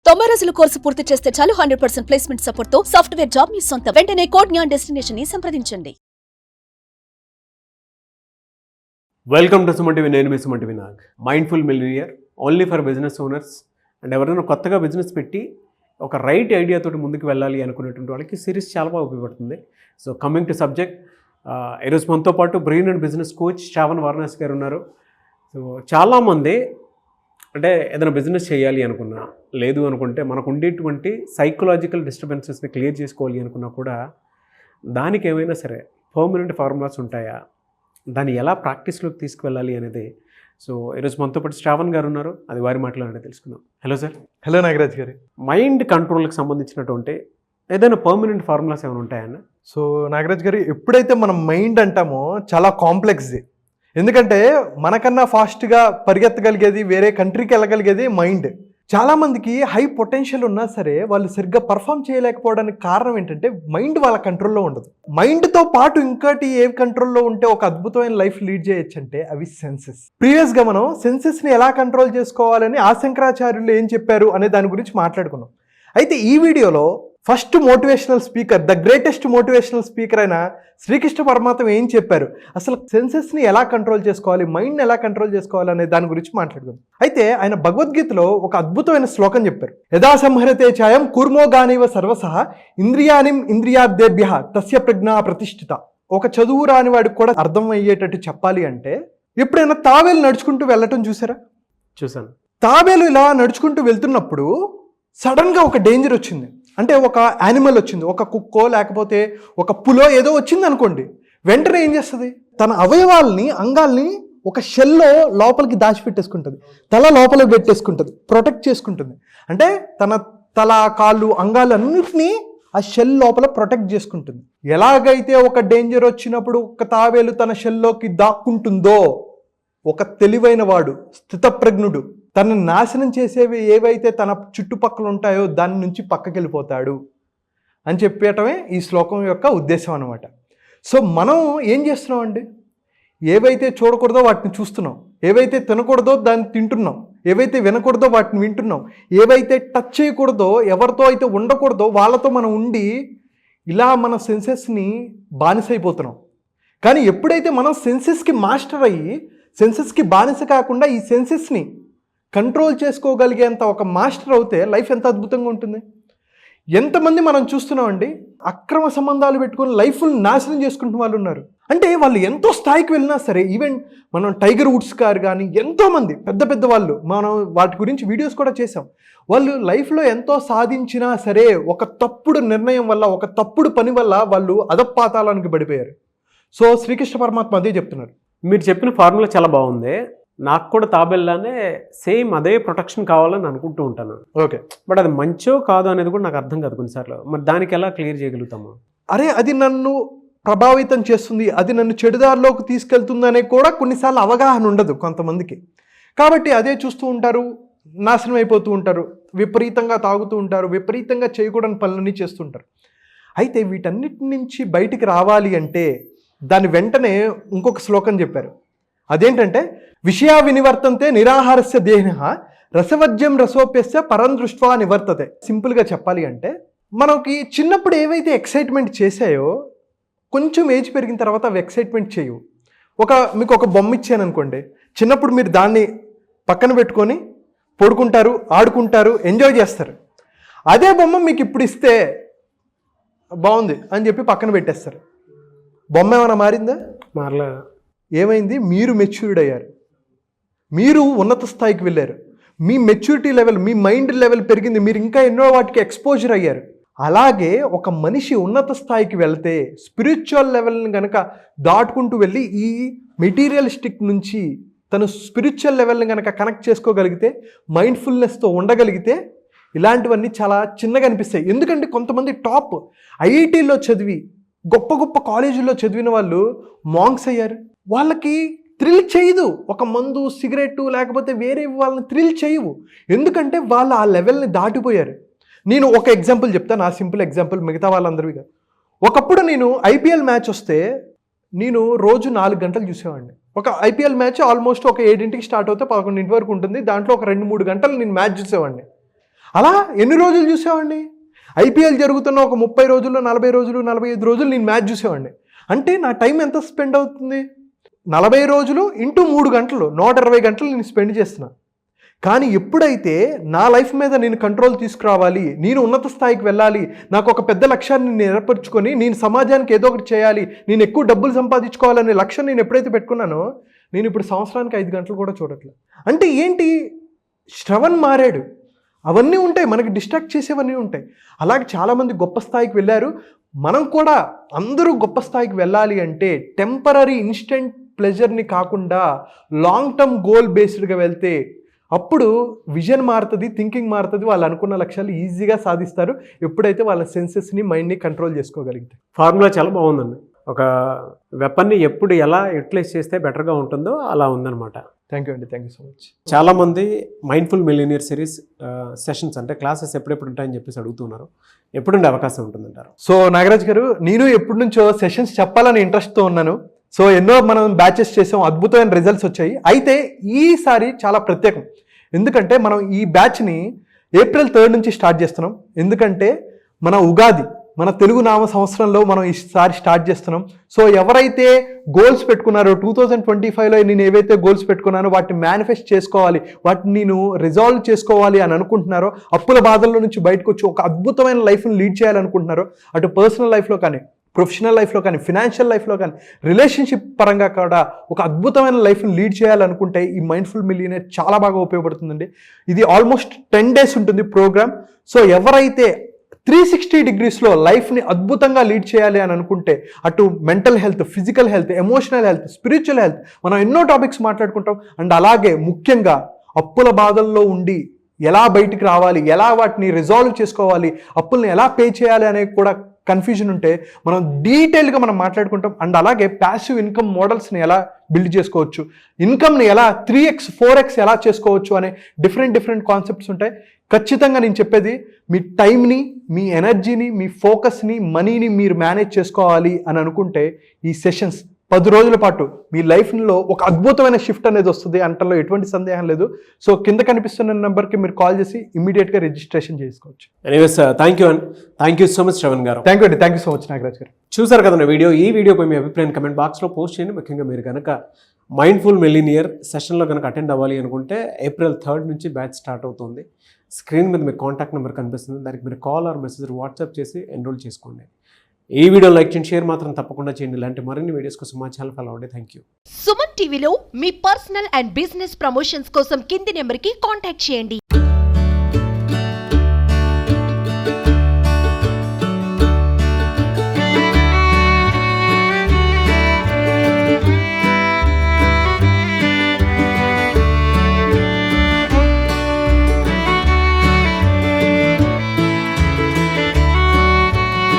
90 రోజుల కోర్సు పూర్తి చేస్తే చాలు 100% ప్లేస్మెంట్ సపోర్ట్ తో సాఫ్ట్వేర్ జాబ్ మీ సొంతం. వెంటనే కోడ్ జ్ఞాన్ డెస్టినేషన్ ని సంప్రదించండి. Welcome to Suman TV. నేను మీ Suman TV Nag. Mindful millionaire only for business owners and ఎవరైనా కొత్తగా బిజినెస్ పెట్టి ఒక రైట్ ఐడియాతోటి ముందుకు వెళ్ళాలి అనుకునేటువంటి వాళ్ళకి సిరీస్ చాలా బాగా ఉపయోగపడుతుంది. సో కమింగ్ టు సబ్జెక్ట్, ఈరోజు మనతో పాటు brain and business coach Shravan Varanasi గారు ఉన్నారు. సో చాలామంది అంటే ఏదైనా బిజినెస్ చేయాలి అనుకున్నా, లేదు అనుకుంటే మనకు ఉండేటువంటి సైకలాజికల్ డిస్టర్బెన్సెస్ని క్లియర్ చేసుకోవాలి అనుకున్నా కూడా దానికి ఏమైనా సరే పర్మనెంట్ ఫార్ములాస్ ఉంటాయా, దాన్ని ఎలా ప్రాక్టీస్లోకి తీసుకువెళ్ళాలి అనేది. సో ఈరోజు మనతో పాటు శ్రావణ్ గారు ఉన్నారు, అది వారి మాటలోనే తెలుసుకుందాం. Hello sir. హలో నాగరాజ్ గారు. మైండ్ కంట్రోల్కి సంబంధించినటువంటి ఏదైనా పర్మనెంట్ ఫార్ములాస్ ఏమైనా ఉంటాయన్న? సో నాగరాజ్ గారు, ఎప్పుడైతే మనం మైండ్ అంటామో చాలా కాంప్లెక్స్ది. ఎందుకంటే మనకన్నా ఫాస్ట్గా పరిగెత్తగలిగేది, వేరే కంట్రీకి వెళ్ళగలిగేది మైండ్. చాలామందికి హై పొటెన్షియల్ ఉన్నా సరే వాళ్ళు సరిగ్గా పర్ఫామ్ చేయలేకపోవడానికి కారణం ఏంటంటే మైండ్ వాళ్ళ కంట్రోల్లో ఉండదు. మైండ్తో పాటు ఇంకోటి ఏ కంట్రోల్లో ఉంటే ఒక అద్భుతమైన లైఫ్ లీడ్ చేయొచ్చు అంటే అవి సెన్సెస్. ప్రీవియస్గా మనం సెన్సెస్ని ఎలా కంట్రోల్ చేసుకోవాలని శంకరాచార్యులు ఏం చెప్పారు అనే దాని గురించి మాట్లాడుకున్నాం. అయితే ఈ వీడియోలో first motivational speaker, the greatest motivational speaker అయిన శ్రీకృష్ణ పరమాత్మ ఏం చెప్పారు, అసలు సెన్సెస్ని ఎలా కంట్రోల్ చేసుకోవాలి, మైండ్ని ఎలా కంట్రోల్ చేసుకోవాలి అనే దాని గురించి మాట్లాడుకుందాం. అయితే ఆయన భగవద్గీతలో ఒక అద్భుతమైన శ్లోకం చెప్పారు. యదా సంహరతే ఛాయం కూర్మోగానివ సర్వసః ఇంద్రియానిం ఇంద్రియార్థేభ్య తస్య ప్రజ్ఞా ప్రతిష్ఠిత. ఒక చదువు రాని వాడికి కూడా అర్థం అయ్యేటట్టు చెప్పాలి అంటే, ఎప్పుడైనా తాబేలు నడుచుకుంటూ వెళ్ళటం చూసారా? చూసాను. తాబేలు ఇలా నడుచుకుంటూ వెళ్తున్నప్పుడు సడన్గా ఒక డేంజర్ వచ్చింది. అంటే ఒక యానిమల్ వచ్చింది, ఒక కుక్కో లేకపోతే ఒక పులో ఏదో వచ్చింది అనుకోండి. వెంటనే ఏం చేస్తుంది, తన అవయవాల్ని, అంగాల్ని ఒక షెల్లో లోపలికి దాచిపెట్టేసుకుంటుంది, తల లోపలికి పెట్టేసుకుంటుంది, ప్రొటెక్ట్ చేసుకుంటుంది. అంటే తన తల, కాళ్ళు, అంగాలు అన్నింటినీ ఆ షెల్ లోపల ప్రొటెక్ట్ చేసుకుంటుంది. ఎలాగైతే ఒక డేంజర్ వచ్చినప్పుడు ఒక తాబేలు తన షెల్లోకి దాక్కుంటుందో, ఒక తెలివైన వాడు, స్థితప్రజ్ఞుడు తనను నాశనం చేసేవి ఏవైతే తన చుట్టుపక్కల ఉంటాయో దాని నుంచి పక్కకి వెళ్ళిపోతాడు అని చెప్పటమే ఈ శ్లోకం యొక్క ఉద్దేశం అన్నమాట. సో మనం ఏం చేస్తున్నాం అండి, ఏవైతే చూడకూడదో వాటిని చూస్తున్నాం, ఏవైతే తినకూడదో దాన్ని తింటున్నాం, ఏవైతే వినకూడదో వాటిని వింటున్నాం, ఏవైతే టచ్ చేయకూడదో, ఎవరితో అయితే ఉండకూడదో వాళ్ళతో మనం ఉండి ఇలా మన సెన్సెస్ని బానిసైపోతున్నాం. కానీ ఎప్పుడైతే మనం సెన్సెస్కి మాస్టర్ అయ్యి సెన్సెస్కి బానిస కాకుండా ఈ సెన్సెస్ని కంట్రోల్ చేసుకోగలిగేంత ఒక మాస్టర్ అవుతే లైఫ్ ఎంత అద్భుతంగా ఉంటుంది. ఎంతమంది మనం చూస్తున్నామండి అక్రమ సంబంధాలు పెట్టుకుని లైఫ్ని నాశనం చేసుకుంటున్న వాళ్ళు ఉన్నారు. అంటే వాళ్ళు ఎంతో స్థాయికి వెళ్ళినా సరే, ఈవెన్ మనం టైగర్ వుడ్స్ గారు కానీ ఎంతోమంది పెద్ద పెద్ద వాళ్ళు, మనం వాటి గురించి వీడియోస్ కూడా చేసాం. వాళ్ళు లైఫ్లో ఎంతో సాధించినా సరే ఒక తప్పుడు నిర్ణయం వల్ల, ఒక తప్పుడు పని వల్ల వాళ్ళు అధపాతాళానికి పడిపోయారు. సో శ్రీకృష్ణ పరమాత్మ అదే చెప్తున్నారు. మీరు చెప్పిన ఫార్ములా చాలా బాగుంది. నాకు కూడా తాబేల్లానే సేమ్ అదే ప్రొటెక్షన్ కావాలని అనుకుంటూ ఉంటాను. ఓకే, బట్ అది మంచో కాదో అనేది కూడా నాకు అర్థం కాదు కొన్నిసార్లు. మరి దానికి ఎలా క్లియర్ చేయగలుగుతాము? అరే అది నన్ను ప్రభావితం చేస్తుంది, అది నన్ను చెడుదారిలోకి తీసుకెళ్తుంది అనే కూడా కొన్నిసార్లు అవగాహన ఉండదు కొంతమందికి. కాబట్టి అదే చూస్తూ ఉంటారు, నాశనం అయిపోతూ ఉంటారు, విపరీతంగా తాగుతూ ఉంటారు, విపరీతంగా చేయకూడని పనులన్నీ చేస్తుంటారు. అయితే వీటన్నిటి నుంచి బయటికి రావాలి అంటే దాని వెంటనే ఇంకొక శ్లోకం చెప్పారు. అదేంటంటే, విషయా వినివర్తంతే నిరాహారస్య దేహినః రసవజ్యం రసోప్యస్య పరం దృష్ట్వా నివర్తతే. సింపుల్గా చెప్పాలి అంటే, మనకి చిన్నప్పుడు ఏవైతే ఎక్సైట్మెంట్ చేశాయో కొంచెం ఏజ్ పెరిగిన తర్వాత అవి ఎక్సైట్మెంట్ చేయవు. మీకు ఒక బొమ్మ ఇచ్చాను అనుకోండి, చిన్నప్పుడు మీరు దాన్ని పక్కన పెట్టుకొని పడుకుంటారు, ఆడుకుంటారు, ఎంజాయ్ చేస్తారు. అదే బొమ్మ మీకు ఇప్పుడు ఇస్తే బాగుంది అని చెప్పి పక్కన పెట్టేస్తారు. బొమ్మ ఏమైనా మారిందా? మారలే. ఏమైంది? మీరు మెచ్యూర్డ్ అయ్యారు, మీరు ఉన్నత స్థాయికి వెళ్ళారు, మీ మెచ్యూరిటీ లెవెల్, మీ మైండ్ లెవెల్ పెరిగింది, మీరు ఇంకా ఎన్నో వాటికి ఎక్స్పోజర్ అయ్యారు. అలాగే ఒక మనిషి ఉన్నత స్థాయికి వెళ్తే స్పిరిచువల్ లెవెల్ని కనుక దాటుకుంటూ వెళ్ళి ఈ మెటీరియలిస్టిక్ నుంచి తను స్పిరిచువల్ లెవెల్ని కనుక కనెక్ట్ చేసుకోగలిగితే, మైండ్ఫుల్నెస్తో ఉండగలిగితే ఇలాంటివన్నీ చాలా చిన్నగా అనిపిస్తాయి. ఎందుకంటే కొంతమంది టాప్ ఐఐటీలో చదివి గొప్ప గొప్ప కాలేజీల్లో చదివిన వాళ్ళు మాంక్స్ అయ్యారు. వాళ్ళకి థ్రిల్ చేయదు ఒక మందు, సిగరెట్ లేకపోతే వేరే వాళ్ళని థ్రిల్ చేయవు. ఎందుకంటే వాళ్ళు ఆ లెవెల్ని దాటిపోయారు. నేను ఒక ఎగ్జాంపుల్ చెప్తాను, నా సింపుల్ ఎగ్జాంపుల్, మిగతా వాళ్ళందరివి. ఒకప్పుడు నేను ఐపీఎల్ మ్యాచ్ వస్తే నేను రోజు 4 గంటలు చూసేవాడిని. ఒక ఐపీఎల్ మ్యాచ్ ఆల్మోస్ట్ ఒక 7ంటికి స్టార్ట్ అవుతే 11ంటి వరకు ఉంటుంది. దాంట్లో ఒక 2-3 గంటలు నేను మ్యాచ్ చూసేవాడిని. అలా ఎన్ని రోజులు చూసేవాడిని? ఐపీఎల్ జరుగుతున్న ఒక 30 రోజుల్లో 40 రోజులు 45 రోజులు నేను మ్యాచ్ చూసేవాడిని. అంటే నా టైం ఎంత స్పెండ్ అవుతుంది? 40 రోజులు ఇంటూ 3 గంటలు 120 గంటలు నేను స్పెండ్ చేస్తున్నా. కానీ ఎప్పుడైతే నా లైఫ్ మీద నేను కంట్రోల్ తీసుకురావాలి, నేను ఉన్నత స్థాయికి వెళ్ళాలి, నాకు ఒక పెద్ద లక్ష్యాన్ని నేను ఏర్పరచుకొని నేను సమాజానికి ఏదో ఒకటి చేయాలి, నేను ఎక్కువ డబ్బులు సంపాదించుకోవాలనే లక్ష్యం నేను ఎప్పుడైతే పెట్టుకున్నానో నేను ఇప్పుడు సంవత్సరానికి 5 గంటలు కూడా చూడట్లేదు. అంటే ఏంటి? శ్రవణ్ మారాడు. అవన్నీ ఉంటాయి, మనకి డిస్ట్రాక్ట్ చేసేవన్నీ ఉంటాయి. అలాగే చాలామంది గొప్ప స్థాయికి వెళ్ళారు. మనం కూడా అందరూ గొప్ప స్థాయికి వెళ్ళాలి అంటే టెంపరరీ ఇన్స్టెంట్ ప్లెజర్ని కాకుండా లాంగ్ టర్మ్ గోల్ బేస్డ్గా వెళ్తే అప్పుడు విజన్ మారుతుంది, థింకింగ్ మారుతుంది, వాళ్ళు అనుకున్న లక్ష్యాలు ఈజీగా సాధిస్తారు ఎప్పుడైతే వాళ్ళ సెన్సెస్ని మైండ్ని కంట్రోల్ చేసుకోగలిగితే. ఫార్ములా చాలా బాగుందండి. ఒక వెపన్ని ఎప్పుడు ఎలా యూటిలైజ్ చేస్తే బెటర్గా ఉంటుందో అలా ఉందన్నమాట. Thank you so much. చాలామంది మైండ్ఫుల్ మిలియనియర్ సిరీస్ సెషన్స్ అంటే క్లాసెస్ ఎప్పుడెప్పుడు ఉంటాయని చెప్పేసి అడుగుతున్నారు. ఎప్పుడుండే అవకాశం ఉంటుందంటారు? సో నాగరాజ్ గారు, నేను ఎప్పటి నుంచో సెషన్స్ చెప్పాలని ఇంట్రెస్ట్తో ఉన్నాను. సో ఎన్నో మనం బ్యాచెస్ చేసాం, అద్భుతమైన రిజల్ట్స్ వచ్చాయి. అయితే ఈసారి చాలా ప్రత్యేకం. ఎందుకంటే మనం ఈ బ్యాచ్ని April 3 నుంచి స్టార్ట్ చేస్తున్నాం. ఎందుకంటే మన ఉగాది, మన తెలుగు నామ సంవత్సరంలో మనం ఈసారి స్టార్ట్ చేస్తున్నాం. సో ఎవరైతే గోల్స్ పెట్టుకున్నారో 2025లో నేను ఏవైతే గోల్స్ పెట్టుకున్నానో వాటిని మేనిఫెస్ట్ చేసుకోవాలి, వాటిని నేను రిజాల్వ్ చేసుకోవాలి అని అనుకుంటున్నారో, అప్పుల బాధల్లో నుంచి బయటకు వచ్చి ఒక అద్భుతమైన లైఫ్ని లీడ్ చేయాలనుకుంటున్నారో, అటు పర్సనల్ లైఫ్లో కానీ, ప్రొఫెషనల్ లైఫ్లో కానీ, ఫినాన్షియల్ లైఫ్లో కానీ, రిలేషన్షిప్ పరంగా కూడా ఒక అద్భుతమైన లైఫ్ని లీడ్ చేయాలనుకుంటే ఈ మైండ్ఫుల్ మిలియనియర్ చాలా బాగా ఉపయోగపడుతుందండి. ఇది ఆల్మోస్ట్ 10 days ఉంటుంది ప్రోగ్రామ్. సో ఎవరైతే 360 degreesలో లైఫ్ని అద్భుతంగా లీడ్ చేయాలి అని అనుకుంటే, అటు mental health, physical health, emotional health, spiritual health, మనం ఎన్నో టాపిక్స్ మాట్లాడుకుంటాం. అండ్ అలాగే ముఖ్యంగా అప్పుల బాధల్లో ఉండి ఎలా బయటికి రావాలి, ఎలా వాటిని రిజాల్వ్ చేసుకోవాలి, అప్పుల్ని ఎలా పే చేయాలి అనేది కూడా కన్ఫ్యూజన్ ఉంటే మనం డీటెయిల్గా మనం మాట్లాడుకుంటాం. అండ్ అలాగే ప్యాసివ్ ఇన్కమ్ మోడల్స్ని ఎలా బిల్డ్ చేసుకోవచ్చు, ఇన్కమ్ని ఎలా 3x 4x ఎలా చేసుకోవచ్చు అనే డిఫరెంట్ కాన్సెప్ట్స్ ఉంటాయి. ఖచ్చితంగా నేను చెప్పేది, మీ టైంని, మీ ఎనర్జీని, మీ ఫోకస్ని, మనీని మీరు మేనేజ్ చేసుకోవాలి అని అనుకుంటే ఈ సెషన్స్ 10 రోజుల పాటు మీ లైఫ్లో ఒక అద్భుతమైన షిఫ్ట్ అనేది వస్తుంది అంటలో ఎటువంటి సందేహం లేదు. సో కింద కనిపిస్తున్న నెంబర్కి మీరు కాల్ చేసి ఇమీడియట్గా రిజిస్ట్రేషన్ చేసుకోవచ్చు. Anyways thank you so much Shravan garu. Thank you so much Nagaraj garu. చూసారు కదండి వీడియో. ఈ వీడియోపై మీ అభిప్రాయం కమెంట్ బాక్స్లో పోస్ట్ చేయండి. ముఖ్యంగా మీరు కనుక మైండ్ఫుల్ మిలియనియర్ సెషన్లో కనుక అటెండ్ అవ్వాలి అనుకుంటే April 3 నుంచి బ్యాచ్ స్టార్ట్ అవుతుంది. స్క్రీన్ మీద మీకు కాంటాక్ట్ నెంబర్ కనిపిస్తుంది, దానికి మీరు కాల్ ఆర్ మెసేజ్ వాట్సాప్ చేసి ఎన్రోల్ చేసుకోండి. ఈ వీడియో లైక్ చేయండి, షేర్ మాత్రం తప్పకుండా చేయండి. ఇలాంటి మరిన్ని వీడియోస్ కోసం మా ఛానల్ ఫాలో అవ్వండి. Thank you. సుమన్ టీవీలో మీ పర్సనల్ అండ్ బిజినెస్ ప్రమోషన్స్ కోసం కింది నెంబర్కి కాంటాక్ట్ చేయండి.